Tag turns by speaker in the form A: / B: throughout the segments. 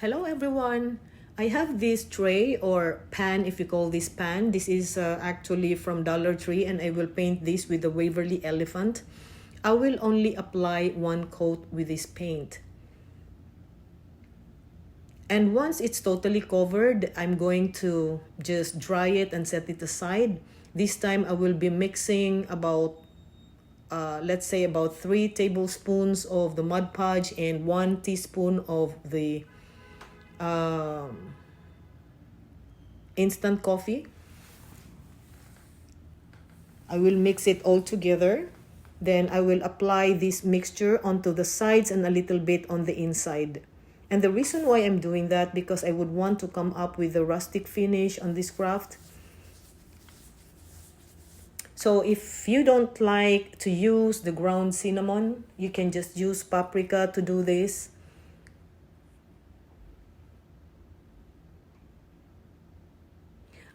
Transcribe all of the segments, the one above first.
A: Hello everyone! I have this tray or pan, if you call this pan. This is actually from Dollar Tree, and I will paint this with the Waverly Elephant. I will only apply one coat with this paint. And once it's totally covered, I'm going to just dry it and set it aside. This time I will be mixing about let's say about 3 tablespoons of the Mod Podge and 1 teaspoon of the instant coffee. I will mix it all together. Then I will apply this mixture onto the sides and a little bit on the inside. And the reason why I'm doing that, because I would want to come up with a rustic finish on this craft. So if you don't like to use the ground cinnamon, you can just use paprika to do this.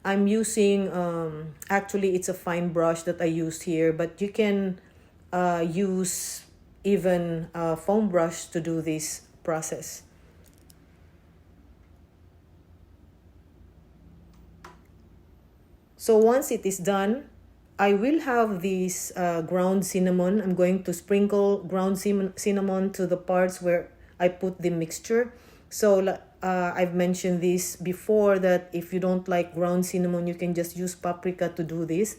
A: I'm using, actually it's a fine brush that I used here, but you can use even a foam brush to do this process. So once it is done, I will have this ground cinnamon. I'm going to sprinkle ground cinnamon to the parts where I put the mixture. So I've mentioned this before that if you don't like ground cinnamon, you can just use paprika to do this.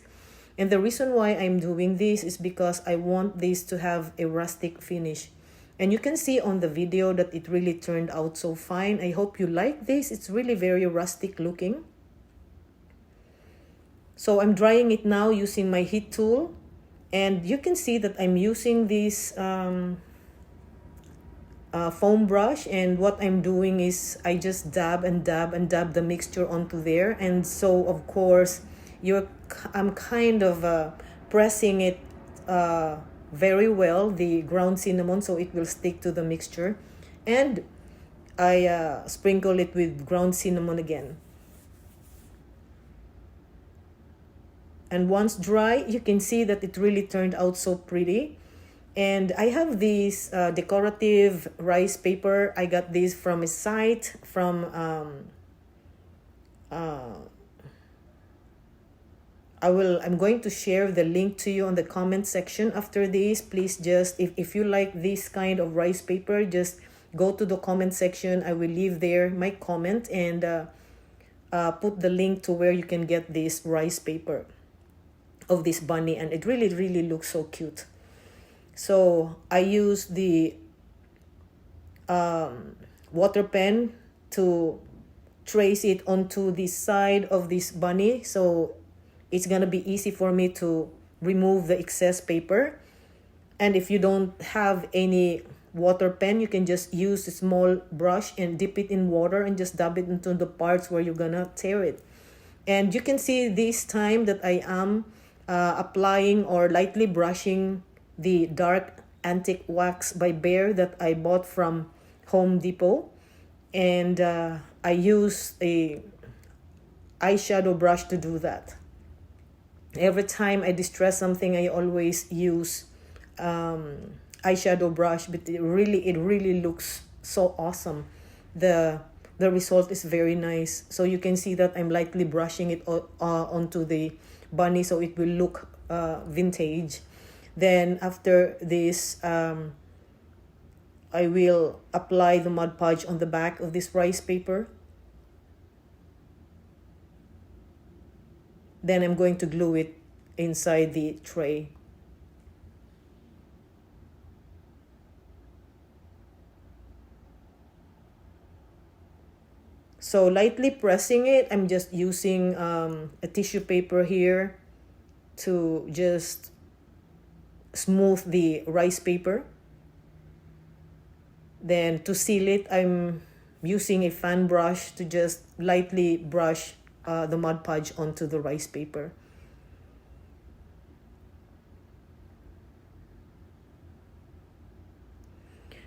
A: And the reason why I'm doing this is because I want this to have a rustic finish. And you can see on the video that it really turned out so fine. I hope you like this. It's really very rustic looking. So I'm drying it now using my heat tool. And you can see that I'm using this foam brush, and what I'm doing is I just dab and dab and dab the mixture onto there. And so of course I'm kind of pressing it very well, the ground cinnamon, so it will stick to the mixture. And I sprinkle it with ground cinnamon again. And once dry, you can see that it really turned out so pretty. And I have this decorative rice paper. I got this from a site from I'm going to share the link to you on the comment section after this. Please just, if you like this kind of rice paper, just go to the comment section. I will leave there my comment and put the link to where you can get this rice paper of this bunny, and it really looks so cute. So I use the water pen to trace it onto the side of this bunny, so it's gonna be easy for me to remove the excess paper. And if you don't have any water pen, you can just use a small brush and dip it in water and just dab it into the parts where you're gonna tear it. And you can see this time that I am applying or lightly brushing the dark antique wax by Bear that I bought from Home Depot. And I use a eyeshadow brush to do that. Every time I distress something, I always use eyeshadow brush, but it really looks so awesome. The result is very nice. So you can see that I'm lightly brushing it onto the bunny so it will look vintage. Then after this, I will apply the Mod Podge on the back of this rice paper. Then I'm going to glue it inside the tray. So lightly pressing it, I'm just using a tissue paper here to just smooth the rice paper. Then to seal it, I'm using a fan brush to just lightly brush the Mod Podge onto the rice paper.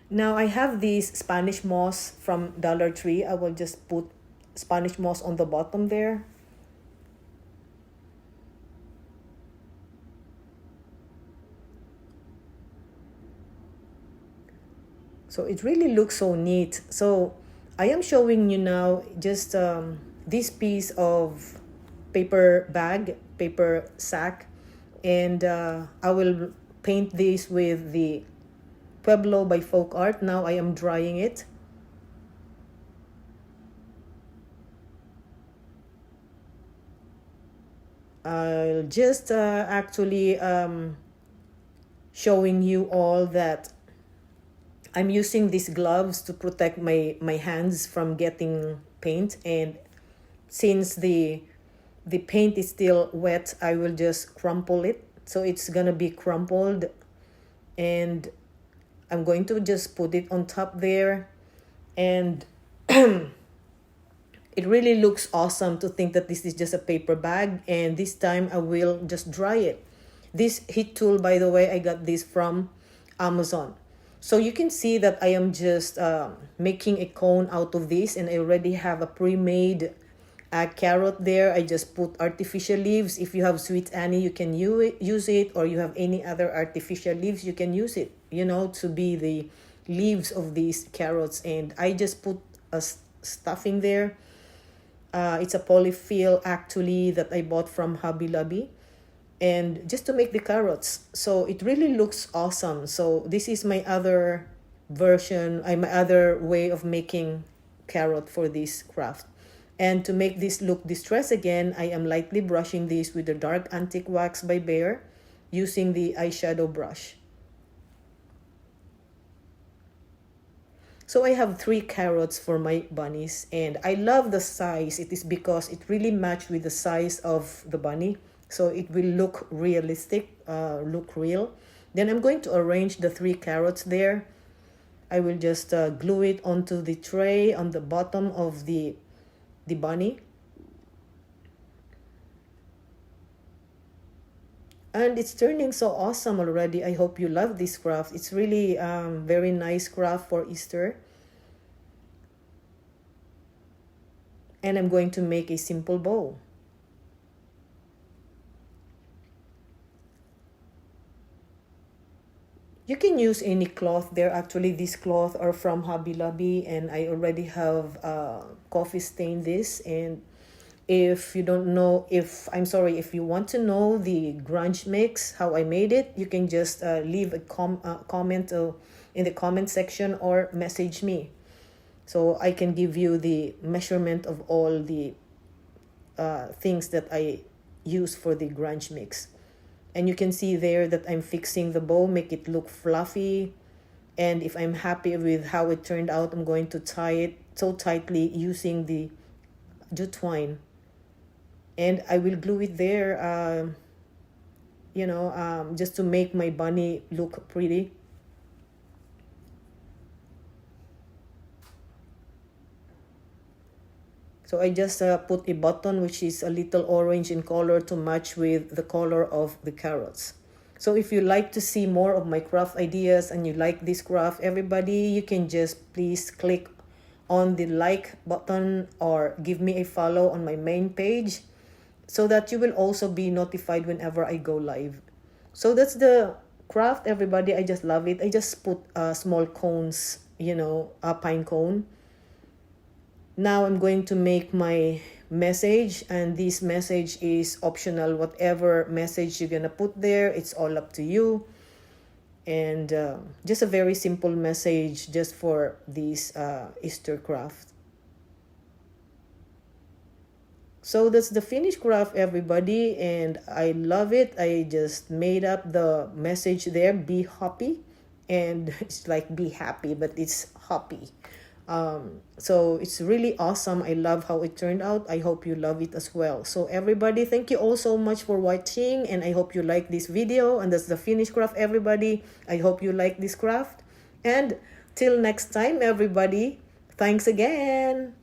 A: Now I have this Spanish moss from Dollar Tree. I will just put Spanish moss on the bottom there. So it really looks so neat. So I am showing you now just this piece of paper bag, paper sack, and I will paint this with the Pueblo by Folk Art. Now I am drying it. I'll just actually showing you all that I'm using these gloves to protect my hands from getting paint, and since the paint is still wet, I will just crumple it. So it's gonna be crumpled, and I'm going to just put it on top there, and it really looks awesome to think that this is just a paper bag, and this time I will just dry it. This heat tool, by the way, I got this from Amazon. So you can see that I am just making a cone out of this, and I already have a pre-made carrot there. I just put artificial leaves. If you have Sweet Annie, you can use it, or you have any other artificial leaves, you can use it, you know, to be the leaves of these carrots. And I just put a stuffing there. It's a polyfill actually that I bought from Hobby Lobby, and just to make the carrots. So it really looks awesome. So this is my other version, my other way of making carrot for this craft. And to make this look distressed again, I am lightly brushing this with the dark antique wax by Bear using the eyeshadow brush. So I have 3 carrots for my bunnies, and I love the size. It is because it really matched with the size of the bunny. So it will look realistic, look real. Then I'm going to arrange the 3 carrots there. I will just glue it onto the tray on the bottom of the bunny. And it's turning so awesome already. I hope you love this craft. It's really very nice craft for Easter. And I'm going to make a simple bow. You can use any cloth there. Actually, these cloth are from Hobby Lobby, and I already have coffee stain this. And if you don't know, if you want to know the grunge mix, how I made it, you can just leave a comment in the comment section, or message me. So I can give you the measurement of all the things that I use for the grunge mix. And you can see there that I'm fixing the bow, make it look fluffy. And if I'm happy with how it turned out, I'm going to tie it so tightly using the jute twine. And I will glue it there, just to make my bunny look pretty. So I just put a button which is a little orange in color to match with the color of the carrots. So if you like to see more of my craft ideas and you like this craft, everybody, you can just please click on the like button or give me a follow on my main page, so that you will also be notified whenever I go live. So that's the craft, everybody. I just love it. I just put small cones, a pine cone. Now I'm going to make my message, and this message is optional. Whatever message you're gonna put there, it's all up to you. And just a very simple message just for this Easter craft. So that's the finished craft, everybody, and I love it. I just made up the message there, be happy, and it's like be happy, but it's hoppy. So it's really awesome. I love how it turned out. I hope you love it as well. So everybody, thank you all so much for watching, and I hope you like this video. And that's the finished craft, everybody. I hope you like this craft, and till next time, everybody, thanks again.